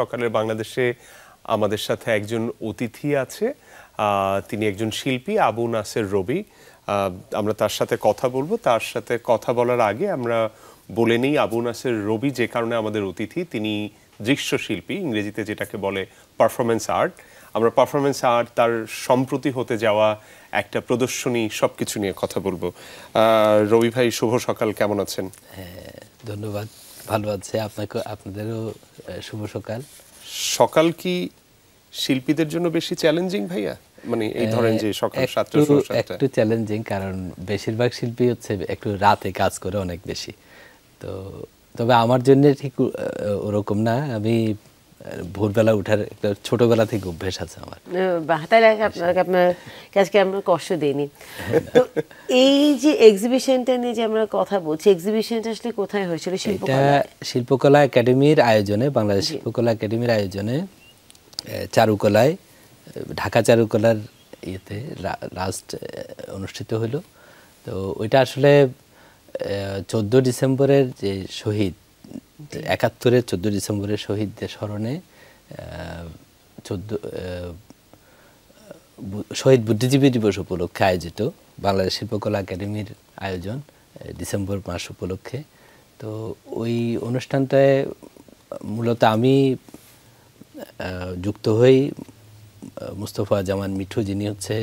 সকালের বাংলাদেশে আমাদের সাথে একজন অতিথি আছে, তিনি একজন শিল্পী আবু নাসের রবি। আমরা তার সাথে কথা বলবো। তার সাথে কথা বলার আগে আমরা বলে নিই, আবু নাসের রবি যে কারণে আমাদের অতিথি, তিনি দৃশ্যশিল্পী, ইংরেজিতে যেটাকে বলে পারফরমেন্স আর্ট। আমরা পারফরমেন্স আর্ট, তার সম্প্রতি হতে যাওয়া একটা প্রদর্শনী, সবকিছু নিয়ে কথা বলবো। রবি ভাই, শুভ সকাল, কেমন আছেন? হ্যাঁ, ধন্যবাদ, ভালো আছে। আপনাদেরও শুভ সকাল। সকাল কি শিল্পীদের জন্য বেশি চ্যালেঞ্জিং ভাইয়া? মানে এই ধরেন যে সকাল 7টা একটু চ্যালেঞ্জিং, কারণ বেশিরভাগ শিল্পী হচ্ছে একটু রাতে কাজ করে অনেক বেশি। তো তবে আমার জন্য ঠিক ওরকম না, আমি ভোরবেলা উঠার একটা ছোটবেলা থেকে অভ্যেস আছে আমার। তাহলে আপনার কাজকে আমরা কষ্ট দিইনি। তো এই যে এক্সিবিশনটা নিয়ে যে আমরা কথা বলছি, এক্সিবিশনটা আসলে কোথায় হয়েছিল? শিল্পকলা একাডেমির আয়োজনে, বাংলাদেশ শিল্পকলা একাডেমির আয়োজনে চারুকলায়, ঢাকা চারুকলার ইয়েতে লাস্ট অনুষ্ঠিত হলো। তো ওইটা আসলে 14 ডিসেম্বরের যে শহীদ, 71-এর 14 ডিসেম্বরের শহীদদের স্মরণে শহীদ বুদ্ধিজীবী দিবস উপলক্ষে আয়োজিত বাংলাদেশ শিল্পকলা একাডেমির আয়োজন ডিসেম্বর মাস উপলক্ষে। তো ওই অনুষ্ঠানটায় মূলত আমি যুক্ত হই মুস্তফা জামান মিঠু, যিনি হচ্ছে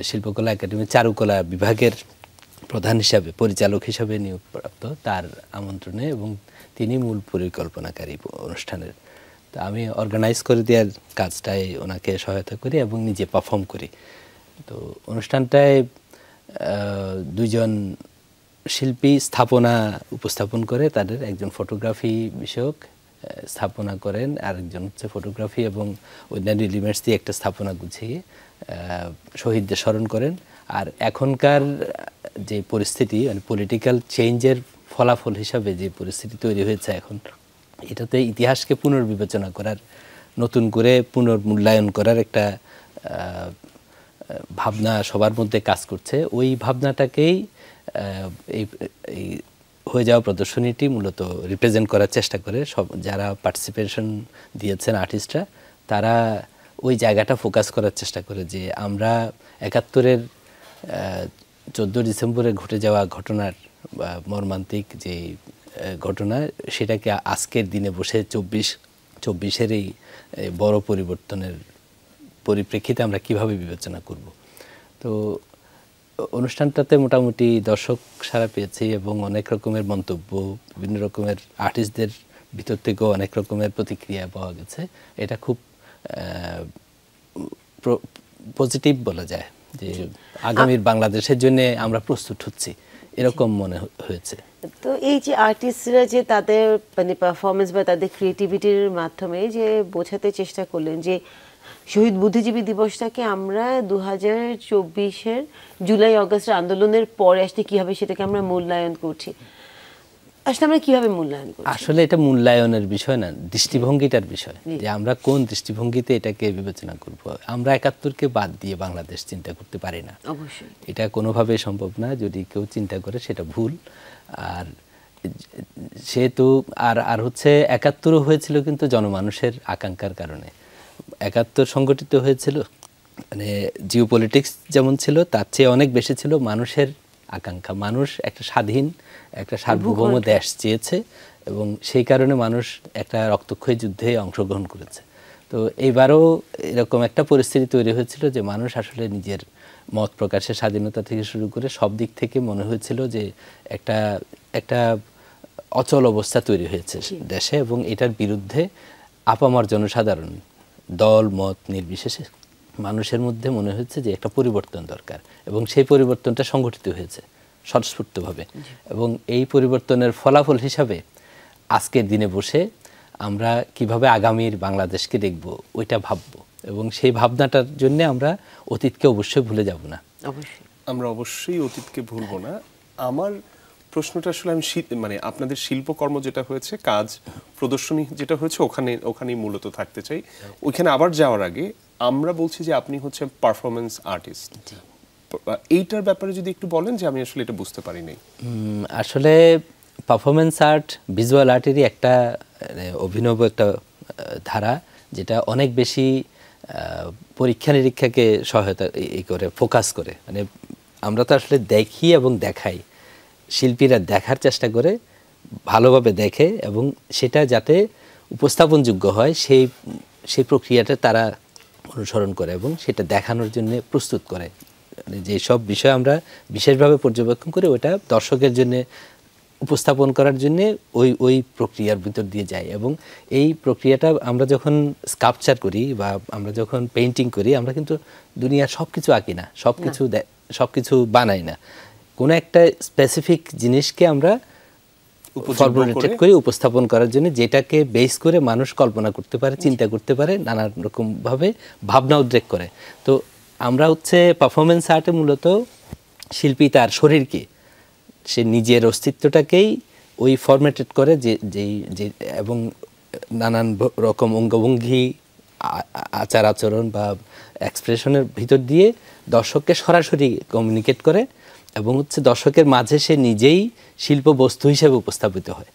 শিল্পকলা একাডেমির চারুকলা বিভাগের প্রধান হিসাবে, পরিচালক হিসাবে নিয়োগপ্রাপ্ত, তার আমন্ত্রণে, এবং তিনি মূল পরিকল্পনাকারী অনুষ্ঠানের। তো আমি অর্গানাইজ করে দেওয়ার কাজটাই ওনাকে সহায়তা করি এবং নিজে পারফর্ম করি। তো অনুষ্ঠানটায় দুইজন শিল্পী স্থাপনা উপস্থাপন করে, তাদের একজন ফটোগ্রাফি বিষয়ক স্থাপনা করেন, আরেকজন হচ্ছে ফটোগ্রাফি এবং অন্যান্য এলিমেন্টস দিয়ে একটা স্থাপনা গুছিয়ে শহীদদের স্মরণ করেন। আর এখনকার যে পরিস্থিতি, মানে পলিটিক্যাল চেঞ্জের ফলাফল হিসাবে যে পরিস্থিতি তৈরি হয়েছে এখন, এটাতে ইতিহাসকে পুনর্বিবেচনা করার, নতুন করে পুনর্মূল্যায়ন করার একটা ভাবনা সবার মধ্যে কাজ করছে। ওই ভাবনাটাকেই এই হয়ে যাওয়া প্রদর্শনীটি মূলত রিপ্রেজেন্ট করার চেষ্টা করে। সব যারা পার্টিসিপেশন দিয়েছেন আর্টিস্টরা, তারা ওই জায়গাটা ফোকাস করার চেষ্টা করে যে আমরা 71-এর 14 ডিসেম্বরে ঘটে যাওয়া ঘটনার মর্মান্তিক যে ঘটনা, সেটাকে আজকের দিনে বসে 24-এর এই বড় পরিবর্তনের পরিপ্রেক্ষিতে আমরা কিভাবে বিবেচনা করব। তো অনুষ্ঠানটাতে মোটামুটি দর্শক সাড়া পেয়েছি এবং অনেক রকমের মন্তব্য, বিভিন্ন রকমের আর্টিস্টদের ভিতর থেকেও অনেক রকমের প্রতিক্রিয়া পাওয়া গেছে। এটা খুব পজিটিভ বলা যায় যে আগামীর বাংলাদেশের জন্য আমরা প্রস্তুত হচ্ছি, এরকম মনে হয়েছে। তো এই যে আর্টিস্টরা যে তাদের মানে পারফরমেন্স বা তাদের ক্রিয়েটিভিটির মাধ্যমে যে বোঝাতে চেষ্টা করলেন যে শহীদ বুদ্ধিজীবী দিবসটাকে আমরা 2024-এর জুলাই অগাস্টের আন্দোলনের পরে আসলে কীভাবে সেটাকে আমরা মূল্যায়ন করছি, আসলে আমরা কীভাবে মূল্যায়ন করছি? আসলে এটা মূল্যায়নের বিষয় না, দৃষ্টিভঙ্গিটার বিষয়, যে আমরা কোন দৃষ্টিভঙ্গিতে এটাকে বিবেচনা করব। আমরা 71-কে বাদ দিয়ে বাংলাদেশ চিন্তা করতে পারি না, অবশ্যই এটা কোনোভাবেই সম্ভব না। যদি কেউ চিন্তা করে সেটা ভুল। আর সেহেতু আর হচ্ছে 71 হয়েছিল কিন্তু জনমানুষের আকাঙ্ক্ষার কারণে। 71 সংগঠিত হয়েছিল, মানে জিওপলিটিক্স যেমন ছিল তার চেয়ে অনেক বেশি ছিল মানুষের আকাঙ্ক্ষা। মানুষ একটা স্বাধীন, একটা সার্বভৌম দেশ চেয়েছে এবং সেই কারণে মানুষ একটা রক্তক্ষয়ী যুদ্ধে অংশগ্রহণ করেছে। তো এইবারও এরকম একটা পরিস্থিতি তৈরি হয়েছিল যে মানুষ আসলে নিজের মত প্রকাশের স্বাধীনতা থেকে শুরু করে সব দিক থেকে মনে হয়েছিল যে একটা অচল অবস্থা তৈরি হয়েছে দেশে, এবং এটার বিরুদ্ধে আপামর জনসাধারণ, দল মত নির্বিশেষে মানুষের মধ্যে মনে হচ্ছে যে একটা পরিবর্তন দরকার, এবং সেই পরিবর্তনটা সংগঠিত হয়েছে স্বতঃস্ফূর্তভাবে। এবং এই পরিবর্তনের ফলাফল হিসাবে আজকের দিনে বসে আমরা কিভাবে আগামীর বাংলাদেশকে দেখব ওইটা ভাববো, এবং সেই ভাবনাটার জন্য আমরা অতীতকে অবশ্যই ভুলে যাব না। আমরা অবশ্যই অতীতকে ভুলবো না। আমার প্রশ্নটা আসলে আমি মানে আপনাদের শিল্পকর্ম যেটা হয়েছে, কাজ প্রদর্শনী যেটা হয়েছে, ওখানেই মূলত থাকতে চাই। ওইখানে আবার যাওয়ার আগে আমরা বলছি যে আপনি হচ্ছে পারফরমেন্স আর্টিস্ট, এইটার ব্যাপারে যদি একটু বলেন, যে আমি আসলে এটা বুঝতে পারি নাই। আসলে পারফরমেন্স আর্ট ভিজুয়াল আর্টেরই একটা অভিনব একটা ধারা যেটা অনেক বেশি পরীক্ষা নিরীক্ষাকে সহায়তা করে ফোকাস করে। মানে আমরা তো আসলে দেখি এবং দেখাই, শিল্পীরা দেখার চেষ্টা করে, ভালোভাবে দেখে এবং সেটা যাতে উপস্থাপনযোগ্য হয় সেই প্রক্রিয়াটা তারা অনুসরণ করে এবং সেটা দেখানোর জন্য প্রস্তুত করে। মানে যেসব বিষয় আমরা বিশেষভাবে পর্যবেক্ষণ করে ওটা দর্শকের জন্য উপস্থাপন করার জন্য ওই প্রক্রিয়ার ভিতর দিয়ে যায়। এবং এই প্রক্রিয়াটা আমরা যখন স্কাল্পচার করি বা আমরা যখন পেইন্টিং করি, আমরা কিন্তু দুনিয়ার সব কিছু আঁকি না, সব কিছু বানাই না। কোনো একটা স্পেসিফিক জিনিসকে আমরা ফর্মুলেটেড করে উপস্থাপন করার জন্য, যেটাকে বেস করে মানুষ কল্পনা করতে পারে, চিন্তা করতে পারে, নানান রকমভাবে ভাবনা উদ্রেক করে। তো আমরা পারফরমেন্স আর্টে মূলত শিল্পী তার শরীরকে, সে নিজের অস্তিত্বটাকেই ওই ফরম্যাটেড করে যে এবং নানান রকম অঙ্গভঙ্গি, আচার আচরণ বা এক্সপ্রেশনের ভিতর দিয়ে দর্শককে সরাসরি কমিউনিকেট করে এবং দর্শকের মাঝে সে নিজেই শিল্প বস্তু হিসেবে উপস্থাপিত হয়।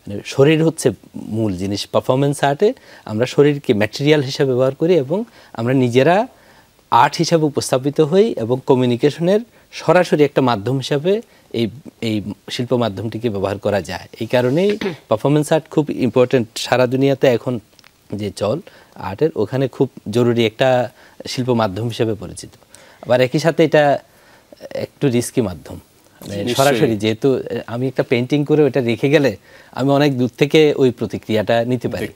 মানে শরীর হচ্ছে মূল জিনিস। পারফরমেন্স আর্টে আমরা শরীরকে ম্যাটেরিয়াল হিসেবে ব্যবহার করি এবং আমরা নিজেরা আর্ট হিসাবে উপস্থাপিত হই এবং কমিউনিকেশনের সরাসরি একটা মাধ্যম হিসাবে এই শিল্প মাধ্যমটিকে ব্যবহার করা যায়। এই কারণেই পারফরমেন্স আর্ট খুব ইম্পর্টেন্ট। সারা দুনিয়াতে এখন যে চল আর্টের, ওখানে খুব জরুরি একটা শিল্প মাধ্যম হিসেবে পরিচিত। আবার একই সাথে এটা একটু রিস্কি মাধ্যম। মানে সরাসরি যেহেতু আমি একটা পেইন্টিং করে ওটা রেখে গেলে আমি অনেক দূর থেকে ওই প্রতিক্রিয়াটা নিতে পারি,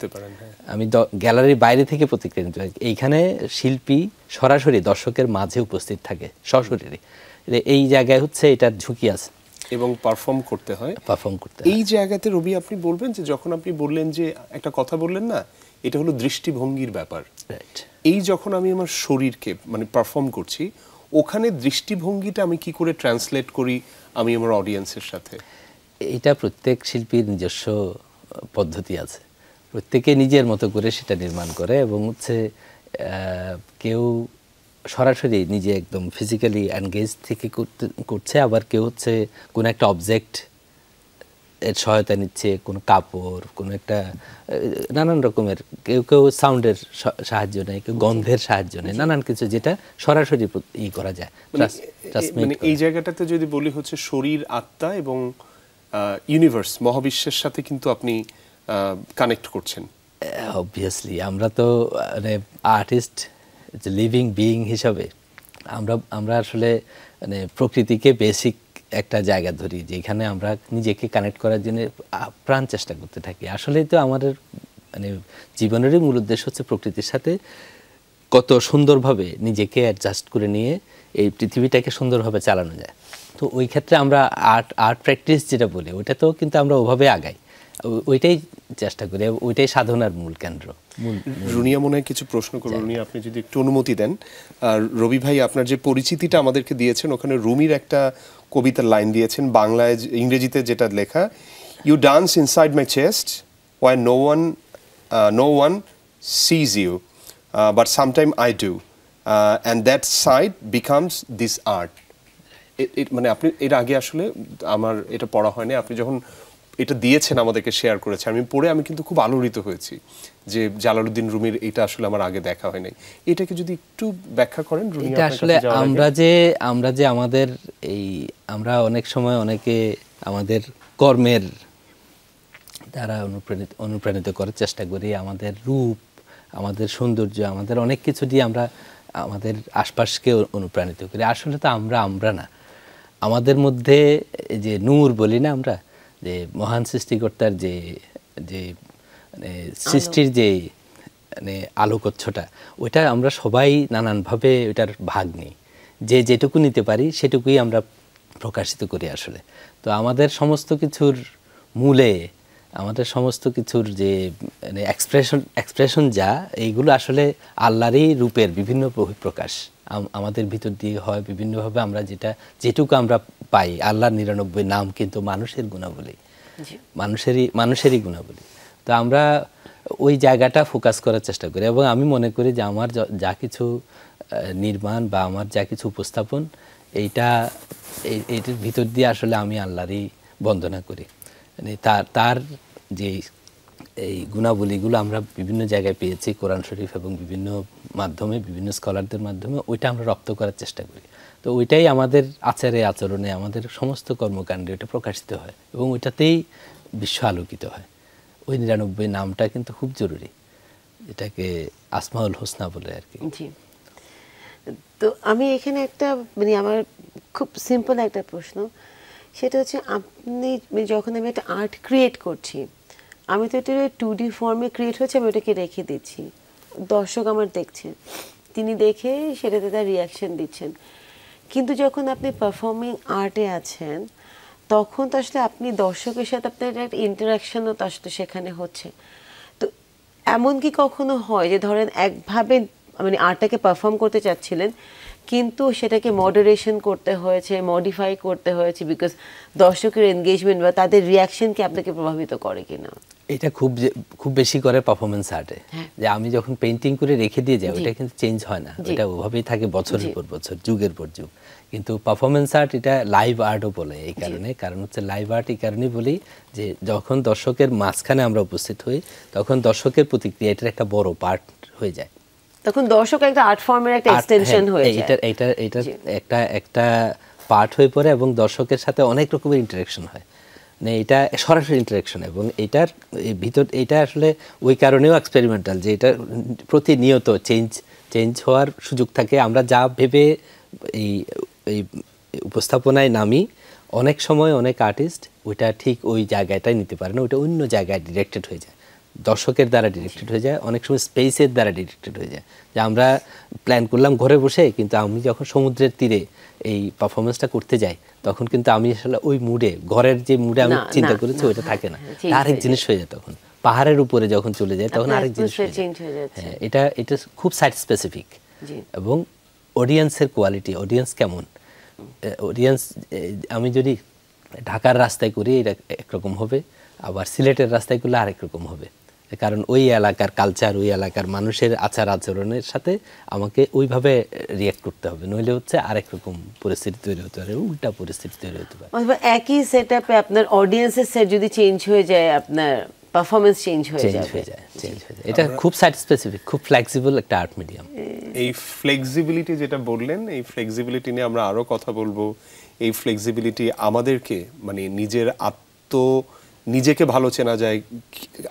আমি গ্যালারির বাইরে থেকে প্রতিক্রিয়া নিতে পারি। এইখানে শিল্পী সরাসরি দর্শকের মাঝে উপস্থিত থাকে সশরীরে। এই জায়গায় এটার ঝুঁকি আছে এবং পারফর্ম করতে হয়। এই জায়গাতে রবি আপনি বলবেন যে যখন আপনি বললেন যে একটা কথা বললেন না, এটা হলো দৃষ্টিভঙ্গির ব্যাপার। এই যখন আমি আমার শরীরকে মানে পারফর্ম করছি, ওখানে দৃষ্টিভঙ্গিটা আমি কি করে ট্রান্সলেট করি আমি আমার অডিয়েন্সের সাথে? এটা প্রত্যেক শিল্পীর নিজস্ব পদ্ধতি আছে, প্রত্যেকে নিজের মতো করে সেটা নির্মাণ করে এবং কেউ সরাসরি নিজে একদম ফিজিক্যালি এনগেজ থেকে করছে, আবার কেউ কোনো একটা অবজেক্ট এর সহায়তা নিচ্ছে, কোনো কাপড়, কোনো একটা নানান রকমের, কেউ সাউন্ডের সাহায্য নেয়, কেউ গন্ধের সাহায্য নেয়, নানান কিছু যেটা সরাসরি করা যায়। মানে এই জায়গাটাতে যদি বলি শরীর, আত্মা এবং ইউনিভার্স, মহাবিশ্বের সাথে কিন্তু আপনি কানেক্ট করছেন। অবভিয়াসলি আমরা তো মানে আর্টিস্ট, লিভিং বিইং হিসাবে আমরা আসলে মানে প্রকৃতিকে বেসিক একটা জায়গা ধরি, যেখানে আমরা নিজেকে কানেক্ট করার জন্য প্রাণ চেষ্টা করতে থাকি। আসলেই তো আমাদের মানে জীবনেরই মূল উদ্দেশ্য প্রকৃতির সাথে কত সুন্দরভাবে নিজেকে অ্যাডজাস্ট করে নিয়ে এই পৃথিবীটাকে সুন্দরভাবে চালানো যায়। তো ওই ক্ষেত্রে আমরা আর্ট প্র্যাকটিস যেটা বলি, ওইটা তো কিন্তু আমরা ওভাবে আগাই, ওইটাই চেষ্টা করি, ওইটাই সাধনার মূল কেন্দ্র। রুনিয়া মনে হয় কিছু প্রশ্ন করবো। রুনিয়া, আপনি যদি একটু অনুমতি দেন। আর রবি ভাই, আপনার যে পরিচিতিটা আমাদেরকে দিয়েছেন, ওখানে রুমির একটা কবিতার লাইন দিয়েছেন, বাংলায় ইংরেজিতে যেটা লেখা, you dance inside my chest why no one sees you but sometime I do and that side becomes this art. মানে আপনি এর আগে আসলে আমার এটা পড়া হয়নি, আপনি যখন এটা দিয়েছেন আমাদেরকে শেয়ার করেছে, আমি পড়ে আমি কিন্তু খুব আলোড়িত হয়েছি যে জালালউদ্দিন রুমির এটা আসলে আমার আগে দেখা হয় নাই। এটাকে যদি একটু ব্যাখ্যা করেন। এটা আসলে আমরা যে আমাদের আমরা অনেক সময় অনেকে আমাদের কর্মের দ্বারা অনুপ্রাণিত করার চেষ্টা করি, আমাদের রূপ, আমাদের সৌন্দর্য, আমাদের অনেক কিছু দিয়ে আমরা আমাদের আশপাশকে অনুপ্রাণিত করি। আসলে তো আমরা না, আমাদের মধ্যে যে নূর বলি না আমরা, যে মহান সৃষ্টিকর্তার যে মানে সৃষ্টির যে মানে আলোকচ্ছটা, ওইটা আমরা সবাই নানানভাবে ওইটার ভাগ নিই, যেটুকু নিতে পারি সেটুকুই আমরা প্রকাশিত করি আসলে। তো আমাদের সমস্ত কিছুর মূলে, আমাদের সমস্ত কিছুর যে মানে এক্সপ্রেশন যা, এইগুলো আসলে আল্লাহরই রূপের বিভিন্ন বহিঃপ্রকাশ আমাদের ভিতর দিয়ে হয় বিভিন্নভাবে। আমরা যেটুকু আমরা পাই, আল্লাহর 99 নাম কিন্তু মানুষের গুণাবলী, মানুষেরই গুণাবলী। তো আমরা ওই জায়গাটা ফোকাস করার চেষ্টা করি এবং আমি মনে করি যে আমার যা কিছু নির্মাণ বা আমার যা কিছু উপস্থাপন, এইটার ভিতর দিয়ে আসলে আমি আল্লাহরই বন্দনা করি। মানে তার যে এই গুণাবলীগুলো আমরা বিভিন্ন জায়গায় পেয়েছি, কোরআন শরীফ এবং বিভিন্ন মাধ্যমে, বিভিন্ন স্কলারদের মাধ্যমে, ওইটা আমরা রপ্ত করার চেষ্টা করি। তো ওইটাই আমাদের আচারে আচরণে, আমাদের সমস্ত কর্মকাণ্ডে ওইটা প্রকাশিত হয় এবং ওইটাতেই বিশ্ব আলোকিত হয়। ওই 99 নামটা কিন্তু খুব জরুরি, এটাকে আসমাউল হোসনা বলে আর কি। জি, তো আমি এখানে একটা মানে আমার খুব সিম্পল একটা প্রশ্ন, সেটা হচ্ছে আপনি যখন আমি একটা আর্ট ক্রিয়েট করছি, আমি তো এটা 2D ফর্মে ক্রিয়েট হচ্ছে, আমি ওটাকে রেখে দিচ্ছি, দর্শক আমার দেখছেন, তিনি দেখে সেটাতে তার রিয়াকশন দিচ্ছেন। কিন্তু যখন আপনি পারফর্মিং আর্টে আছেন, তখন তো আসলে আপনি দর্শকের সাথে আপনার একটা ইন্টারাকশনও তো আসলে সেখানে হচ্ছে। তো এমন কি কখনো হয় যে ধরেন একভাবে মানে আর্টটাকে পারফর্ম করতে চাচ্ছিলেন, কিন্তু সেটাকে মডারেশন করতে হয়েছে, মডিফাই করতে হয়েছে, বিকজ দর্শকের এনগেজমেন্ট বা তাদের রিয়াকশন কি আপনাকে প্রভাবিত করে কিনা? এটা খুব বেশি করে পারফরমেন্স আর্টে, যে আমি যখন পেইন্টিং করে রেখে দিয়ে যাই, ওটা কিন্তু চেঞ্জ হয় না, এটা ওভাবেই থাকে বছরের পর বছর, যুগের পর যুগ। কিন্তু পারফরমেন্স আর্ট এটা লাইভ আর্টও বলে এই কারণে, কারণ হচ্ছে লাইভ আর্ট এই কারণেই বলি যে যখন দর্শকের মাঝখানে আমরা উপস্থিত হই, তখন দর্শকের প্রতিক্রিয়া এটার একটা বড় পার্ট হয়ে যায়, তখন দর্শক একটা আর্ট ফর্মের একটা এক্সটেনশন হয়ে যায়, এটা একটা পার্ট হয়ে পড়ে এবং দর্শকের সাথে অনেক রকমের ইন্টারাকশন হয়, মানে এটা সরাসরি ইন্টারাকশন। এবং এটার ভিতর এটা আসলে ওই কারণেও এক্সপেরিমেন্টাল, যে এটা প্রতিনিয়ত চেঞ্জ হওয়ার সুযোগ থাকে। আমরা যা ভেবে এই উপস্থাপনায় নামি, অনেক সময় অনেক আর্টিস্ট ওইটা ঠিক ওই জায়গাটাই নিতে পারে না, ওইটা অন্য জায়গায় ডিরেক্টেড হয়ে যায়, দর্শকের দ্বারা ডিরেক্টেড হয়ে যায়, অনেক সময় স্পেসের দ্বারা ডিরেক্টেড হয়ে যায়। যে আমরা প্ল্যান করলাম ঘরে বসে, কিন্তু আমি যখন সমুদ্রের তীরে এই পারফরমেন্সটা করতে যাই, তখন কিন্তু আমি আসলে ওই মুডে, ঘরের যে মুডে আমি চিন্তা করেছি ওইটা থাকে না, আরেক জিনিস হয়ে যায়। তখন পাহাড়ের উপরে যখন চলে যায় তখন আরেক জিনিস হয়ে যায়। হ্যাঁ, এটা খুব সাইট স্পেসিফিক। এবং অডিয়েন্সের কোয়ালিটি, অডিয়েন্স কেমন, অডিয়েন্স আমি যদি ঢাকার রাস্তায় করি এটা একরকম হবে, আবার সিলেটের রাস্তায় করলে আরেক রকম হবে, কারণ ওই এলাকার কালচার, ওই এলাকার মানুষের আচার আচরণের সাথে আমাকে ওইভাবে রিয়াক্ট করতে হবে, নইলে হচ্ছে আরেক রকম পরিস্থিতি তৈরি হতে পারে, উল্টা পরিস্থিতি তৈরি হতে পারে। একই সেটআপে আপনার অডিয়েন্সের সেট যদি চেঞ্জ হয়ে যায়, আপনার পারফরম্যান্স চেঞ্জ হয়ে যায়। এটা খুব সাইট স্পেসিফিক, খুব ফ্লেক্সিবল একটা আর্ট মিডিয়াম। এই ফ্লেক্সিবিলিটি যেটা বললেন, এই ফ্লেক্সিবিলিটি নিয়ে আমরা আরো কথা বলবো। এই ফ্লেক্সিবিলিটি আমাদেরকে মানে নিজেকে ভালো চেনা যায়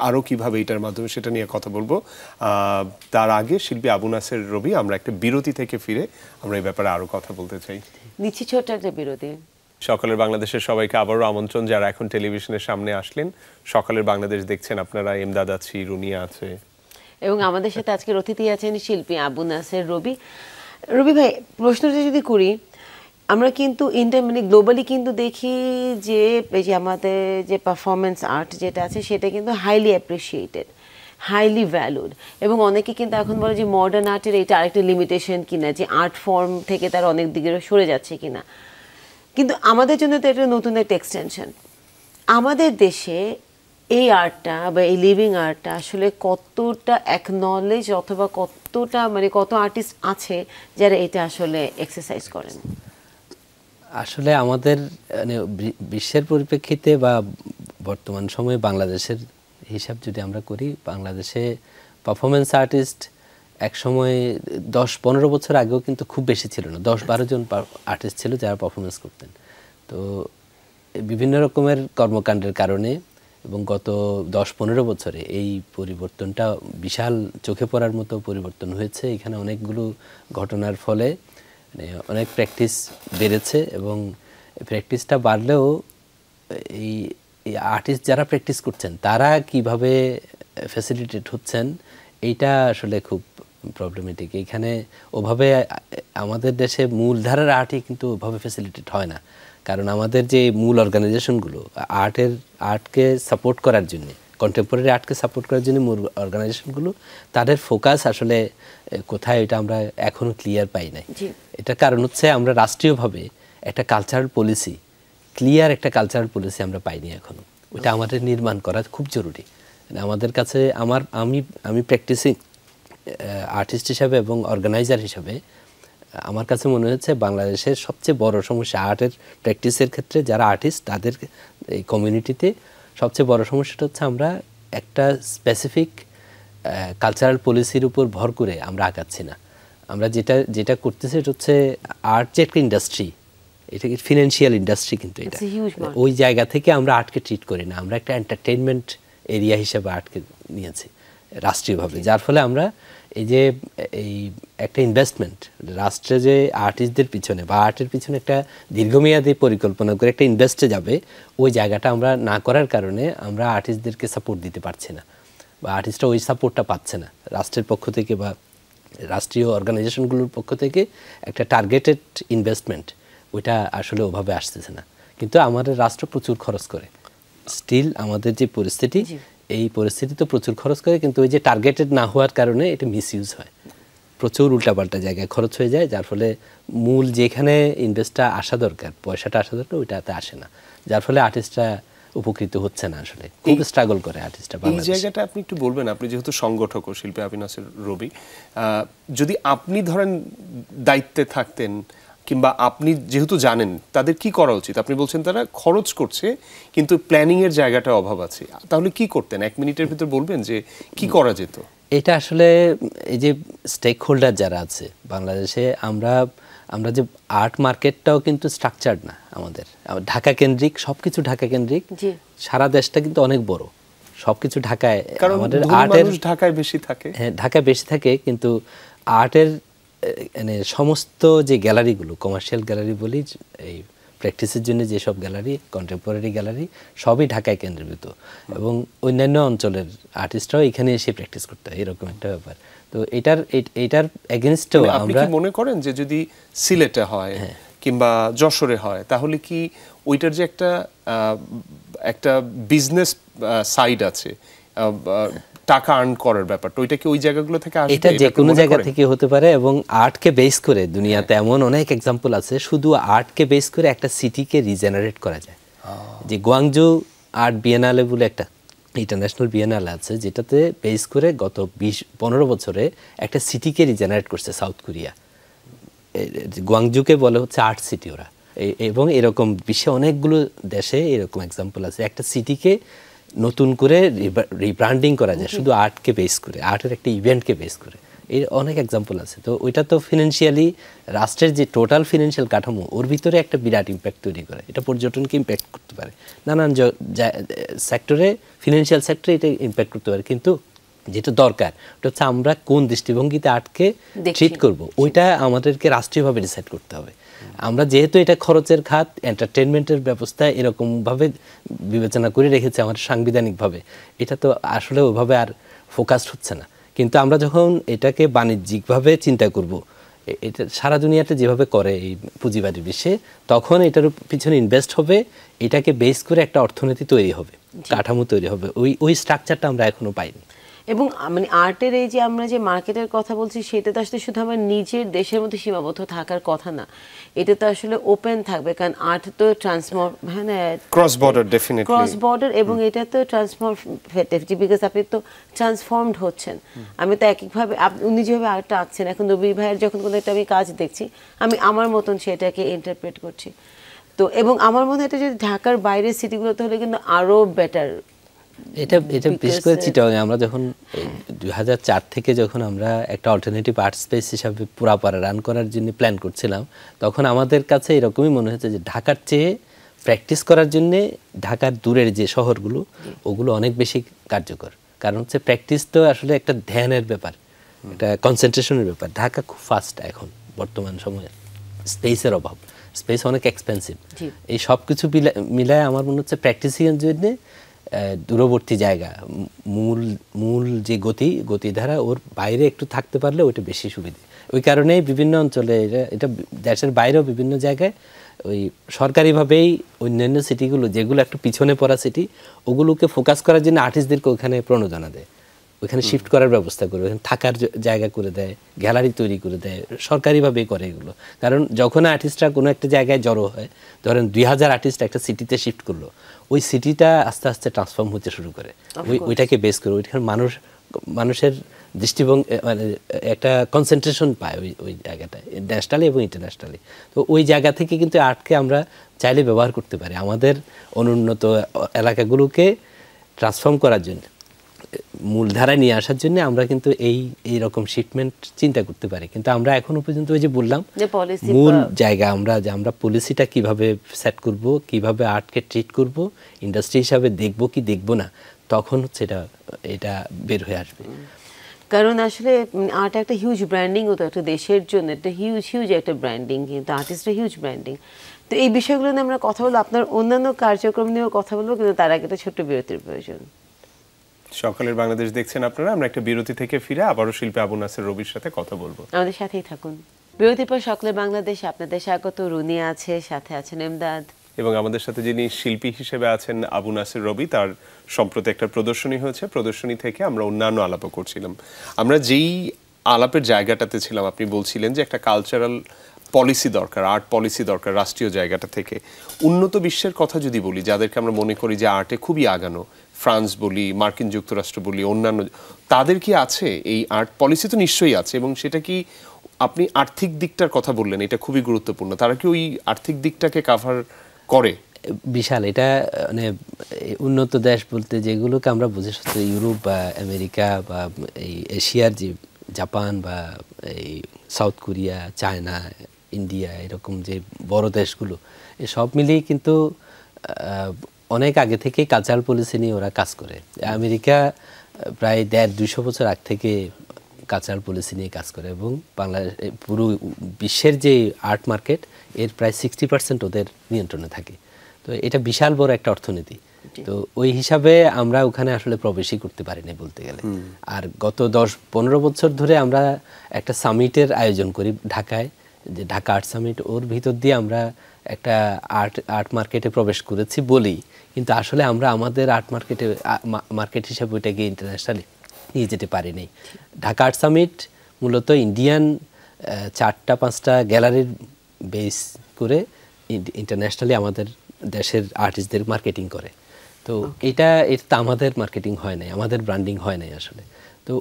আরো কিভাবে এটার মাধ্যমে, সেটা নিয়ে কথা বলবো। তার আগে শিল্পী আবু নাসের রবি, আমরা একটা বিরতি থেকে ফিরে আমরা এই ব্যাপারে আরো কথা বলতে চাই। নিচ্ছি ছোট্ট একটা বিরতি। সকালের বাংলাদেশের সবাইকে আবারও আমন্ত্রণ, যারা এখন টেলিভিশনের সামনে আসলেন। সকালের বাংলাদেশ দেখছেন আপনারা, এমদাদ আছি, রুনিয়া আছে, এবং আমাদের সাথে আজকের অতিথি আছেন শিল্পী আবু নাসের রবি। রবি ভাই, প্রশ্নটা যদি করি, আমরা কিন্তু মানে গ্লোবালি কিন্তু দেখি যে এই যে আমাদের যে পারফরমেন্স আর্ট যেটা আছে সেটা কিন্তু হাইলি অ্যাপ্রিসিয়েটেড, হাইলি ভ্যালুড, এবং অনেকে কিন্তু এখন বলে যে মডার্ন আর্টের এটা আরেকটা লিমিটেশন কিনা, যে আর্ট ফর্ম থেকে তার অনেক দিকে সরে যাচ্ছে কিনা। কিন্তু আমাদের জন্য তো এটা নতুন একটা এক্সটেনশন। আমাদের দেশে এই আর্টটা বা এই লিভিং আর্টটা আসলে কতটা অ্যাকনলেজ, অথবা কতটা মানে কত আর্টিস্ট আছে যারা এটা আসলে এক্সারসাইজ করেন? আসলে আমাদের মানে বিশ্বের পরিপ্রেক্ষিতে বা বর্তমান সময়ে বাংলাদেশের হিসাব যদি আমরা করি, বাংলাদেশে পারফরমেন্স আর্টিস্ট এক সময় 10-15 বছর আগেও কিন্তু খুব বেশি ছিল না, 10-12 জন আর্টিস্ট ছিল যারা পারফরমেন্স করতেন। তো বিভিন্ন রকমের কর্মকাণ্ডের কারণে এবং গত 10-15 বছরে এই পরিবর্তনটা বিশাল চোখে পড়ার মতো পরিবর্তন হয়েছে। এখানে অনেকগুলো ঘটনার ফলে মানে অনেক প্র্যাকটিস বেড়েছে, এবং প্র্যাকটিসটা বাড়লেও এই আর্টিস্ট যারা প্র্যাকটিস করছেন তারা কিভাবে ফ্যাসিলিটেট হচ্ছেন, এইটা আসলে খুব প্রবলেমেটিক। এখানে ওভাবে আমাদের দেশে মূলধারার আর্টই কিন্তু ওভাবে ফ্যাসিলিটেট হয় না, কারণ আমাদের যে মূল অর্গানাইজেশনগুলো আর্টকে সাপোর্ট করার জন্য, কন্টেম্পোরারি আর্টকে সাপোর্ট করার জন্য মূল অর্গানাইজেশনগুলো, তাদের ফোকাস আসলে কোথায় এটা আমরা এখনো ক্লিয়ার পাই নাই। এটার কারণ হচ্ছে আমরা রাষ্ট্রীয়ভাবে একটা কালচারাল পলিসি, ক্লিয়ার একটা কালচারাল পলিসি আমরা পাইনি এখনো। ওটা আমাদের নির্মাণ করা খুব জরুরি। আমাদের কাছে আমি প্র্যাকটিসিং আর্টিস্ট হিসাবে এবং অর্গানাইজার হিসাবে আমার কাছে মনে হচ্ছে বাংলাদেশের সবচেয়ে বড় সমস্যা আর্টের প্র্যাকটিসের ক্ষেত্রে যারা আর্টিস্ট তাদের এই কমিউনিটিতে সবচেয়ে বড় সমস্যাটা হচ্ছে আমরা একটা স্পেসিফিক কালচারাল পলিসির উপর ভর করে আমরা আগাচ্ছি না। আমরা যেটা করতেছি এটা হচ্ছে আর্ট যে একটা ইন্ডাস্ট্রি, এটা ফিনান্সিয়াল ইন্ডাস্ট্রি, কিন্তু এটা ওই জায়গা থেকে আমরা আর্টকে ট্রিট করি না। আমরা একটা এন্টারটেইনমেন্ট এরিয়া হিসেবে আর্টকে নিয়েছি রাষ্ট্রীয়ভাবে, যার ফলে আমরা এই একটা ইনভেস্টমেন্ট রাষ্ট্রে যে আর্টিস্টদের পিছনে বা আর্টের পিছনে একটা দীর্ঘমেয়াদী পরিকল্পনা করে একটা ইনভেস্টে যাবে, ওই জায়গাটা আমরা না করার কারণে আমরা আর্টিস্টদেরকে সাপোর্ট দিতে পারছি না, বা আর্টিস্টরা ওই সাপোর্টটা পাচ্ছে না রাষ্ট্রের পক্ষ থেকে বা রাষ্ট্রীয় অর্গানাইজেশনগুলোর পক্ষ থেকে। একটা টার্গেটেড ইনভেস্টমেন্ট ওইটা আসলে ওভাবে আসতেছে না। কিন্তু আমাদের রাষ্ট্র প্রচুর খরচ করে, স্টিল আমাদের যে পরিস্থিতি, এই পরিস্থিতি তো প্রচুর খরচ করে, কিন্তু ওই যে টার্গেটেড না হওয়ার কারণে এটা মিসইউজ হয়, প্রচুর উল্টাপাল্টা জায়গায় খরচ হয়ে যায়, যার ফলে মূল যেখানে ইনভেস্টটা আসা দরকার, পয়সাটা আসা দরকার, ওইটাতে আসে না, যার ফলে আর্টিস্টরা উপকৃত হচ্ছে না। আসলে খুব স্ট্রাগল করে আর্টিস্টরা। এই জায়গাটা আপনি একটু বলবেন, আপনি যেহেতু সংগঠক ও শিল্পী আবু নাসের রবি, যদি আপনি ধরেন দায়িত্বে থাকতেন, কিংবা আপনি যেহেতু জানেন তাদের কি করা উচিত, আপনি বলছেন তারা খরচ করছে কিন্তু প্ল্যানিং এর জায়গাটা অভাব আছে, তাহলে কি করতেন? 1 মিনিটের ভিতর বলবেন যে কি করা যেত? এটা আসলে এই যে স্টেক হোল্ডার যারা আছে বাংলাদেশে, আমরা যে আর্ট মার্কেটটাও কিন্তু স্ট্রাকচার্ড না আমাদের, ঢাকা কেন্দ্রিক, সবকিছু ঢাকা কেন্দ্রিক, সারা দেশটা কিন্তু অনেক বড়, সবকিছু ঢাকায়, আমাদের আর্টের ঢাকায় বেশি থাকে। হ্যাঁ, ঢাকায় বেশি থাকে, কিন্তু আর্টের মানে সমস্ত যে গ্যালারিগুলো, কমার্শিয়াল গ্যালারি বলি, এই প্র্যাকটিসের জন্য যেসব গ্যালারি, কন্টেম্পোরারি গ্যালারি, সবই ঢাকায় কেন্দ্রীভূত, এবং অন্যান্য অঞ্চলের আর্টিস্টরাও এখানে এসে প্র্যাকটিস করতে হয়, এরকম একটা ব্যাপার। তো এটার এগেইনস্টেও আমরা মনে করেন যে যদি সিলেটে হয় কিংবা যশোরে হয়, তাহলে কি ওইটার যে একটা বিজনেস সাইড আছে, টাকা আর্ন করার ব্যাপারটা, ওইটা কি ওই জায়গাগুলো থেকে আসবে? এটা যে কোনো জায়গা থেকে হতে পারে, এবং আর্টকে বেস করে দুনিয়াতে এমন অনেক এক্সাম্পল আছে, শুধু আর্টকে বেস করে একটা সিটিকে রিজেনারেট করা যায়। যে গোয়াংজু আর্ট বিয়েনালে বলে একটা ইন্টারন্যাশনাল বিয়েনালে আছে, যেটাতে বেস করে গত 20-15 বছরে একটা সিটিকে রিজেনারেট করছে সাউথ কোরিয়া। গোয়াংজুকে বলে হচ্ছে আর্ট সিটি ওরা, এবং এরকম বিশ্বে অনেকগুলো দেশে এরকম এক্সাম্পল আছে। একটা সিটিকে নতুন করে রিব্র্যান্ডিং করা যায় শুধু আর্টকে বেস করে, আর্টের একটা ইভেন্টকে বেস করে, এর অনেক এক্সাম্পল আছে। তো ওইটা তো ফিনান্সিয়ালি রাষ্ট্রের যে টোটাল ফিনান্সিয়াল কাঠামো, ওর ভিতরে একটা বিরাট ইম্প্যাক্ট তৈরি করে। এটা পর্যটনকে ইম্প্যাক্ট করতে পারে, নানান সেক্টরে, ফিনান্সিয়াল সেক্টরে এটা ইম্প্যাক্ট করতে পারে। কিন্তু যেটা দরকার ওটা হচ্ছে আমরা কোন দৃষ্টিভঙ্গিতে আর্টকে ট্রিট করব, ওইটা আমাদেরকে রাষ্ট্রীয়ভাবে ডিসাইড করতে হবে। আমরা যেহেতু এটা খরচের খাত, এন্টারটেনমেন্টের ব্যবস্থা এরকমভাবে বিবেচনা করে রেখেছি আমাদের সাংবিধানিকভাবে, এটা তো আসলে ওইভাবে আর ফোকাসড হচ্ছে না। কিন্তু আমরা যখন এটাকে বাণিজ্যিকভাবে চিন্তা করব, এটা সারা দুনিয়াতে যেভাবে করে এই পুঁজিবাদী বিশ্বে, তখন এটার পিছনে ইনভেস্ট হবে, এটাকে বেস করে একটা অর্থনীতি তৈরি হবে, কাঠামো তৈরি হবে। ওই স্ট্রাকচারটা আমরা এখনো পাইনি। এবং মানে আর্টের এই যে আমরা যে মার্কেটের কথা বলছি, সেটা তো আসলে শুধু আমার নিজের দেশের মধ্যে সীমাবদ্ধ থাকার কথা না, এটা তো আসলে ওপেন থাকবে, কারণ আর্ট তো cross border, definitely cross border, এবং এটা তো ট্রান্সফরমেটিভ, বিকজ আপনি তো ট্রান্সফর্মড হচ্ছেন। আমি তো একইভাবে উনি যেভাবে আর্টটা আঁকছেন, এখন নবী ভাইয়ের যখন কোনো একটা আমি কাজ দেখছি, আমি আমার মতন সেটাকে ইন্টারপ্রেট করছি। তো এবং আমার মনে হয় এটা যদি ঢাকার বাইরের সিটিগুলোতে হলে কিন্তু আরো বেটার। এটা বিশেষ করে চিটাগাং, আমরা যখন 2004 থেকে যখন আমরা একটা অল্টারনেটিভ আর্ট স্পেস হিসাবে পুরাপাড়া রান করার জন্য প্ল্যান করছিলাম, তখন আমাদের কাছে এরকমই মনে হয়েছে যে ঢাকার চেয়ে প্র্যাকটিস করার জন্য ঢাকার দূরের যে শহরগুলো, ওগুলো অনেক বেশি কার্যকর। কারণ হচ্ছে প্র্যাকটিস তো আসলে একটা ধ্যানের ব্যাপার, একটা কনসেন্ট্রেশনের ব্যাপার। ঢাকা খুব ফাস্ট এখন বর্তমান সময়ে, স্পেসের অভাব, স্পেস অনেক এক্সপেন্সিভ। এই সব কিছু মিলায় আমার মনে হচ্ছে প্র্যাকটিসের জন্য দূরবর্তী জায়গা, মূল যে গতিধারা, ওর বাইরে একটু থাকতে পারলে ওইটা বেশি সুবিধা। ওই কারণেই বিভিন্ন অঞ্চলে, এটা দেশের বাইরেও বিভিন্ন জায়গায় ওই সরকারিভাবেই অন্যান্য সিটিগুলো যেগুলো একটু পিছনে পড়া সিটি, ওগুলোকে ফোকাস করার জন্য আর্টিস্টদেরকে ওইখানে প্রণোদনা দেয়, ওইখানে শিফট করার ব্যবস্থা করে, ওইখানে থাকার জায়গা করে দেয়, গ্যালারি তৈরি করে দেয়, সরকারিভাবেই করে এগুলো। কারণ যখন আর্টিস্টরা কোনো একটা জায়গায় জড়ো হয়, ধরেন 2000 আর্টিস্ট একটা সিটিতে শিফট করলো, ওই সিটিটা আস্তে আস্তে ট্রান্সফর্ম হতে শুরু করে, ওইটাকে বেস করে, ওইখানে মানুষের দৃষ্টিভঙ্গি, মানে একটা কনসেন্ট্রেশন পায় ওই জায়গাটায়, ন্যাশনালি এবং ইন্টারন্যাশনালি। তো ওই জায়গা থেকে কিন্তু আর্টকে আমরা চাইলে ব্যবহার করতে পারি আমাদের অনুন্নত এলাকাগুলোকে ট্রান্সফর্ম করার জন্য। মূলধারায় নিয়ে আসার জন্য আমরা কিন্তু এই রকম শিপমেন্ট চিন্তা করতে পারি, কিন্তু আমরা এখনো পর্যন্ত ওই যে বললাম মূল জায়গা আমরা পলিসিটা কিভাবে সেট করব, কিভাবে আর্টকে ট্রিট করব, ইন্ডাস্ট্রি হিসাবে দেখব কি দেখব না, তখন হচ্ছে এটা বের হয়ে আসবে। কারণ আসলে আর্ট একটা হিউজ ব্র্যান্ডিং হতো একটা দেশের জন্য, একটা হিউজ একটা ব্র্যান্ডিং, কিন্তু আর্টিস্টের হিউজ ব্র্যান্ডিং। তো এই বিষয়গুলো নিয়ে আমরা কথা বলবো, আপনার অন্যান্য কার্যক্রম নিয়েও কথা বলবো, কিন্তু তার আগে একটা ছোট্ট বিরতির প্রয়োজন। সকালের বাংলাদেশ দেখছেন আপনারা, আমরা একটা বিরতি থেকে ফিরে আবারও শিল্পী আবু নাসের রবির সাথে কথা বলবো। আমাদের সাথেই থাকুন। বিরতির পর সকালের বাংলাদেশ আপনাদের স্বাগত। রুনি আছে, সাথে আছেন এমদাদ, এবং আমাদের সাথে যিনি শিল্পী হিসেবে আছেন আবু নাসের রবি, তার সম্প্রতি একটা প্রদর্শনী হয়েছে, প্রদর্শনী থেকে আমরা অন্যান্য আলাপও করছিলাম। আমরা যেই আলাপের জায়গাটাতে ছিলাম, আপনি বলছিলেন যে একটা কালচারাল পলিসি দরকার, আর্ট পলিসি দরকার রাষ্ট্রীয় জায়গাটা থেকে। উন্নত বিশ্বের কথা যদি বলি, যাদেরকে আমরা মনে করি যে আর্টে খুবই আগানো, ফ্রান্স বলি, মার্কিন যুক্তরাষ্ট্র বলি, অন্যান্য, তাদের কি আছে এই আর্ট পলিসি? তো নিশ্চয়ই আছে। এবং সেটা কি, আপনি আর্থিক দিকটার কথা বললেন, এটা খুবই গুরুত্বপূর্ণ, তারা কি ওই আর্থিক দিকটাকে কাভার করে? বিশাল, এটা মানে উন্নত দেশ বলতে যেগুলোকে আমরা বুঝি ইউরোপ বা আমেরিকা বা এই এশিয়ার যে জাপান বা এই সাউথ কোরিয়া, চায়না, ইন্ডিয়া, এরকম যে বড় দেশগুলো, সব মিলিয়ে কিন্তু অনেক আগে থেকে কালচারাল পলিসি নিয়ে ওরা কাজ করে। আমেরিকা প্রায় 150-200 বছর আগ থেকে কালচারাল পলিসি নিয়ে কাজ করে, এবং বাংলাদেশ পুরো বিশ্বের যে আর্ট মার্কেট এর প্রায় 60% ওদের নিয়ন্ত্রণে থাকে। তো এটা বিশাল বড় একটা অর্থনীতি। তো ওই হিসাবে আমরা ওখানে আসলে প্রবেশই করতে পারিনি বলতে গেলে। আর গত 10-15 বছর ধরে আমরা একটা সামিটের আয়োজন করি ঢাকায়, যে ঢাকা আর্ট সামিট, ওর ভিতর দিয়ে আমরা একটা আর্ট মার্কেটে প্রবেশ করেছি বলি, কিন্তু আসলে আমরা আমাদের আর্ট মার্কেট হিসাবে ওইটাকে ইন্টারন্যাশনালি নিয়ে যেতে পারিনি। ঢাকা আর্ট সামিট মূলত ইন্ডিয়ান 4-5টা গ্যালারির বেস করে ইন্টারন্যাশনালি আমাদের দেশের আর্টিস্টদের মার্কেটিং করে। তো এটা আমাদের মার্কেটিং হয় নাই, আমাদের ব্র্যান্ডিং হয় নাই আসলে। তো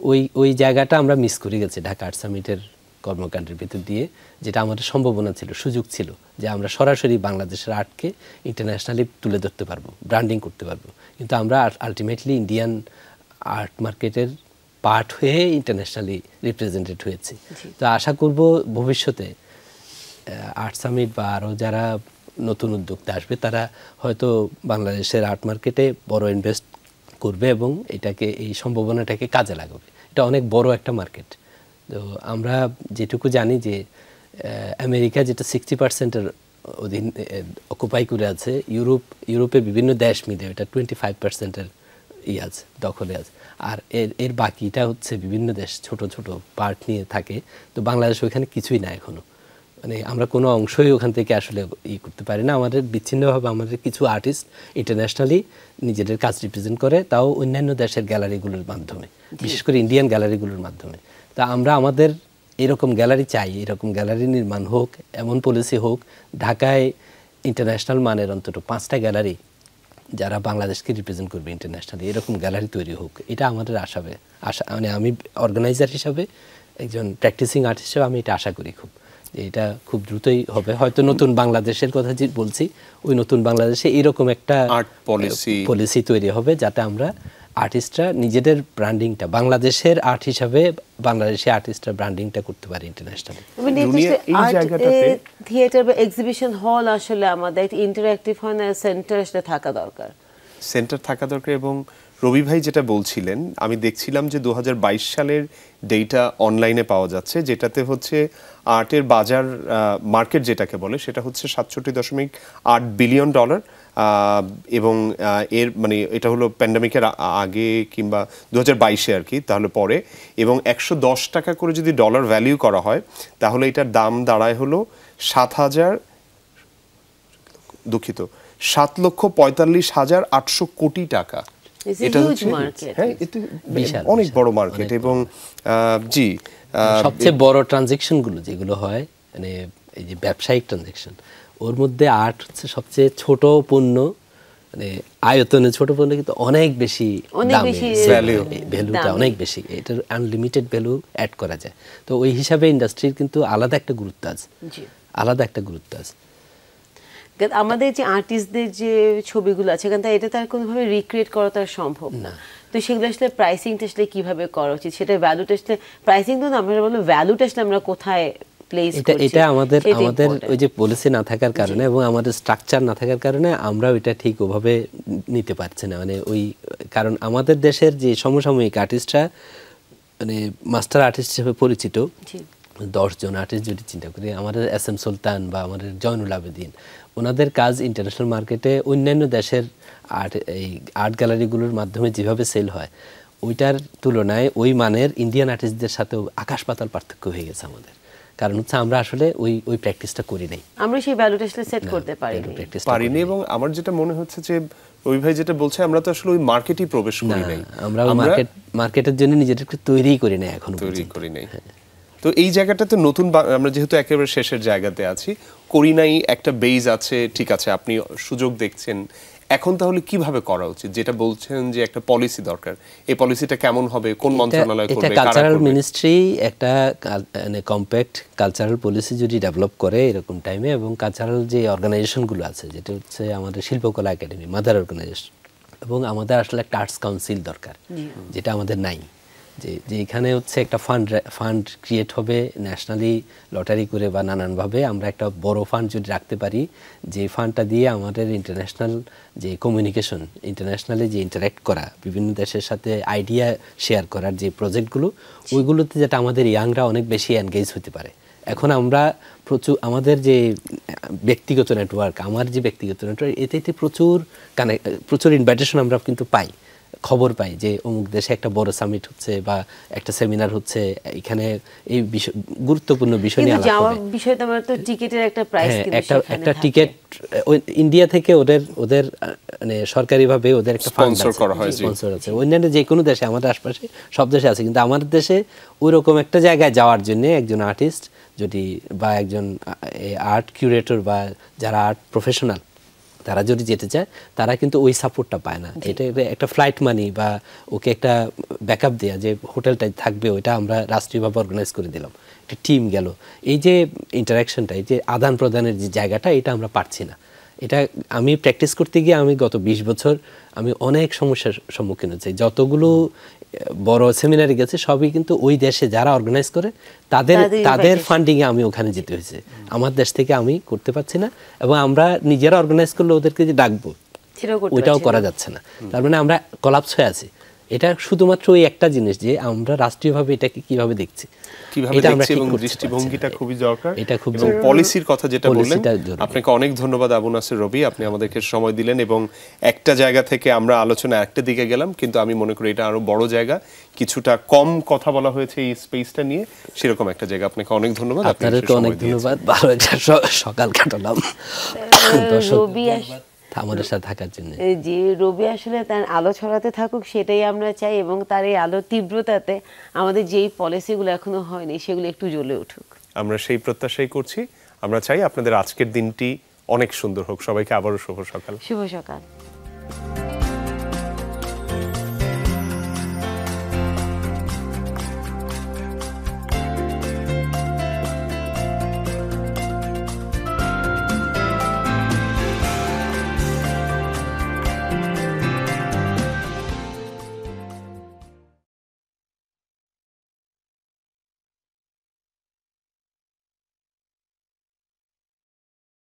ওই জায়গাটা আমরা মিস করে গেছি ঢাকা আর্ট সামিটের কর্মকাণ্ডের ভিতর দিয়ে, যেটা আমাদের সম্ভাবনা ছিল, সুযোগ ছিল, যে আমরা সরাসরি বাংলাদেশের আর্টকে ইন্টারন্যাশনালি তুলে ধরতে পারবো, ব্র্যান্ডিং করতে পারবো। কিন্তু আমরা আলটিমেটলি ইন্ডিয়ান আর্ট মার্কেটের পার্ট হয়ে ইন্টারন্যাশনালি রিপ্রেজেন্টেড হয়েছি। তো আশা করব ভবিষ্যতে আর্ট সামিট বা আরও যারা নতুন উদ্যোক্তা আসবে, তারা হয়তো বাংলাদেশের আর্ট মার্কেটে বড় ইনভেস্ট করবে এবং এটাকে, এই সম্ভাবনাটাকে কাজে লাগাবে। এটা অনেক বড় একটা মার্কেট। তো আমরা যেটুকু জানি যে আমেরিকা যেটা 60%-এর অধীন অকুপাই করে আছে, ইউরোপের বিভিন্ন দেশ মিলে এটা 25%-এর আছে, দখলে আছে। আর এর বাকিটা হচ্ছে বিভিন্ন দেশ ছোট ছোট পার্ট নিয়ে থাকে। তো বাংলাদেশ ওইখানে কিছুই না এখনো, মানে আমরা কোনো অংশই ওখান থেকে আসলে করতে পারি না। আমাদের বিচ্ছিন্নভাবে আমাদের কিছু আর্টিস্ট ইন্টারন্যাশনালি নিজেদের কাজ রিপ্রেজেন্ট করে, তাও অন্যান্য দেশের গ্যালারিগুলোর মাধ্যমে, বিশেষ করে ইন্ডিয়ান গ্যালারিগুলোর মাধ্যমে। তা আমরা আমাদের এরকম গ্যালারি চাই, এরকম গ্যালারি নির্মাণ হোক, এমন পলিসি হোক, ঢাকায় ইন্টারন্যাশনাল মানের অন্তত 5টা গ্যালারি যারা বাংলাদেশকে রিপ্রেজেন্ট করবে ইন্টারন্যাশনালি, এরকম গ্যালারি তৈরি হোক, এটা আমাদের আশা। মানে আমি অর্গানাইজার হিসাবে, একজন প্র্যাকটিসিং আর্টিস্ট হিসাবে আমি এটা আশা করি খুব, যে এটা খুব দ্রুতই হবে। হয়তো নতুন বাংলাদেশের কথা যে বলছি, ওই নতুন বাংলাদেশে এরকম একটা আর্ট পলিসি তৈরি হবে, যাতে আমরা আর্টিস্টরা নিজেদের ব্র্যান্ডিংটা, বাংলাদেশের আর্ট হিসাবে বাংলাদেশি আর্টিস্টরা ব্র্যান্ডিংটা করতে পারে ইন্টারন্যাশনালি। থিয়েটার বা এক্সিবিশন হল আসলে আমাদের একটা ইন্টারঅ্যাক্টিভ হয় না, সেন্টার আসলে থাকা দরকার, সেন্টার থাকা দরকার। এবং রবি ভাই যেটা বলছিলেন, আমি দেখছিলাম যে 2022 সালের ডেটা অনলাইনে পাওয়া যাচ্ছে, যেটাতে হচ্ছে আর্টের বাজার মার্কেট যেটাকে বলে, সেটা হচ্ছে $67.8 বিলিয়ন। এবং এর মানে এটা হলো প্যান্ডামিকের আগে কিংবা 2022-এ আর কি, তাহলে পরে। এবং 110 টাকা করে যদি ডলার ভ্যালিউ করা হয়, তাহলে এটার দাম দাঁড়ায় হলো 7,45,800 কোটি টাকা। এটা হচ্ছে অনেক বড় মার্কেট। এবং জি, সবচেয়ে বড় ট্রানজেকশনগুলো যেগুলো হয়, মানে এই যে ব্যবসায়িক ট্রানজেকশন, ওর মধ্যে আর্ট হচ্ছে সবচেয়ে ছোট পণ্য, মানে আয়তনে ছোট পণ্য, কিন্তু অনেক বেশি ভ্যালুটা অনেক বেশি, এটার আনলিমিটেড ভ্যালু অ্যাড করা যায়। তো ওই হিসাবে ইন্ডাস্ট্রির কিন্তু আলাদা একটা গুরুত্ব আছে, আলাদা একটা গুরুত্ব আছে। আমাদের যে আর্টিস্টদের যে ছবিগুলো আছে, কারণ এটা তার কোনোভাবে রিক্রিয়েট করা তার সম্ভব না। তো তো সেগুলো আসলে প্রাইসিংটা আসলে কিভাবে করা উচিত, সেটা ভ্যালুটা আসলে প্রাইসিং তো না, আমরা বলবো ভ্যালুটা আসলে আমরা কোথায় প্লেস করছি, এটা আমাদের সেটা আমাদের important। ওই যে পলিসি না থাকার কারণে এবং আমাদের স্ট্রাকচার না থাকার কারণে আমরা ওইটা ঠিক ওভাবে নিতে পারছি না, মানে ওই কারণ আমাদের দেশের যে সমসাময়িক আর্টিস্টরা মানে মাস্টার আর্টিস্ট হিসেবে পরিচিত জি। 10 জন আর্টিস্ট যদি চিন্তা করি, আমাদের SM সুলতান বা আমাদের জয়নুল আবেদিন, ওনাদের কাজ ইন্টারন্যাশনাল মার্কেটে অন্যান্য দেশের আর্ট গ্যালারিগুলোর মাধ্যমে যেভাবে সেল হয় ওইটার তুলনায় ওই মানের ইন্ডিয়ান আর্টিস্টদের সাথেও আকাশ পাতাল পার্থক্য হয়ে গেছে আমাদের। কারণ হচ্ছে আমরা আসলে ওই প্র্যাকটিসটা করি নাই, আমরা সেই ভ্যালুটা আসলে সেট করতে পারিনি। পারিনি। এবং আমার যেটা মনে হচ্ছে যে ওই ভাই যেটা বলছে, আমরা তো আসলে ওই মার্কেটই প্রবেশ করি নাই, আমরা মার্কেটের জন্য নিজেদেরকে তৈরিই করি নাই, এখনো তৈরি করি নাই। তো এই জায়গাটাতে নতুন আমরা যেহেতু একেবারে শেষের জায়গাতে আছি, করি নাই একটা বেজ আছে, ঠিক আছে, আপনি সুযোগ দেখছেন, এখন তাহলে কিভাবে করা উচিত? যেটা বলছেন যে একটা পলিসি দরকার, এই পলিসিটা কেমন হবে, কোন মন্ত্রণালয় করবে, এটা কালচারাল মিনিস্ট্রি একটা মানে কম্প্যাক্ট কালচারাল পলিসি যদি ডেভেলপ করে এরকম টাইমে, এবং কালচারাল যে অর্গানাইজেশনগুলো আছে যেটা হচ্ছে আমাদের শিল্পকলা একাডেমি, মাদার অর্গানাইজেশন, এবং আমাদের আসলে একটা আর্টস কাউন্সিল দরকার, যেটা আমাদের নাই। যে এখানে হচ্ছে একটা ফান্ড ক্রিয়েট হবে ন্যাশনালি লটারি করে বা নানানভাবে আমরা একটা বড় ফান্ড যদি রাখতে পারি, যে ফান্ডটা দিয়ে আমাদের ইন্টারন্যাশনাল যে কমিউনিকেশন, ইন্টারন্যাশনালি যে ইন্টারাক্ট করা, বিভিন্ন দেশের সাথে আইডিয়া শেয়ার করার যে প্রজেক্টগুলো, ওইগুলোতে যেটা আমাদের ইয়াংরা অনেক বেশি এনগেজ হতে পারে। এখন আমরা প্রচুর আমাদের যে ব্যক্তিগত নেটওয়ার্ক, আমার যে ব্যক্তিগত নেটওয়ার্ক, এতে প্রচুর ইনভাইটেশন আমরা কিন্তু পাই, খবর পাই যে অমুক দেশে একটা বড় সামিট হচ্ছে বা একটা সেমিনার হচ্ছে, এখানে এই গুরুত্বপূর্ণ বিষয় নিয়ে আলাপ হবে। বিষয়টা আমরা তো টিকেটের একটা প্রাইস, একটা টিকেট ইন্ডিয়া থেকে ওদের মানে সরকারিভাবে ওদের একটা ফান্ড স্পন্সর আছে, অন্যান্য যে কোনো দেশে, আমাদের আশপাশে সব দেশে আছে, কিন্তু আমাদের দেশে ওই রকম একটা জায়গায় যাওয়ার জন্য একজন আর্টিস্ট যদি বা একজন আর্ট কিউরেটর বা যারা আর্ট প্রফেশনাল তারা যদি যেতে চায়, তারা কিন্তু ওই সাপোর্টটা পায় না। এটা একটা ফ্লাইট মানি বা ওকে একটা ব্যাকআপ দেওয়া, যে হোটেলটাই থাকবে, ওইটা আমরা রাষ্ট্রীয়ভাবে অর্গানাইজ করে দিলাম, একটা টিম গেল, এই যে ইন্টারাকশনটা, এই যে আদান প্রদানের যে জায়গাটা, এটা আমরা পারছি না। এটা আমি প্র্যাকটিস করতে গিয়ে আমি গত 20 বছর আমি অনেক সমস্যার সম্মুখীন হচ্ছি। যতগুলো বড় সেমিনারে গেছে সবই কিন্তু ওই দেশে যারা অর্গানাইজ করে তাদের ফান্ডিংয়ে আমি ওখানে যেতে হয়েছে, আমার দেশ থেকে আমি করতে পারছি না, এবং আমরা নিজেরা অর্গানাইজ করলে ওদেরকে যে ডাকবো ওইটাও করা যাচ্ছে না। তার মানে আমরা কোলাপস হয়ে আছি। এটা শুধুমাত্র ওই একটা জিনিস যে আমরা রাষ্ট্রীয়ভাবে এটাকে কিভাবে দেখছি, এবং দৃষ্টিভঙ্গিটা খুবই দরকার। এবং পলিসির কথা যেটা বললেন, আপনাকে অনেক ধন্যবাদ আবু নাসের রবি, আপনি আমাদেরকে সময় দিলেন এবং একটা জায়গা থেকে আমরা আলোচনা একটা দিকে গেলাম, কিন্তু আমি মনে করি এটা আরো বড় জায়গা, কিছুটা কম কথা বলা হয়েছে এই স্পেসটা নিয়ে, সেরকম একটা জায়গা। আপনাকে অনেক ধন্যবাদ। আপনাদেরকে অনেক ধন্যবাদ, ভালো একটা সকাল কাটালাম আমাদের সাথে থাকার জন্য। যে রবি আসলে তার আলো ছড়াতে থাকুক, সেটাই আমরা চাই, এবং তার এই আলো তীব্রতাতে আমাদের যেই পলিসিগুলো এখনো হয়নি সেগুলো একটু জ্বলে উঠুক, আমরা সেই প্রত্যাশাই করছি। আমরা চাই আপনাদের আজকের দিনটি অনেক সুন্দর হোক। সবাইকে আবারও শুভ সকাল। শুভ সকাল।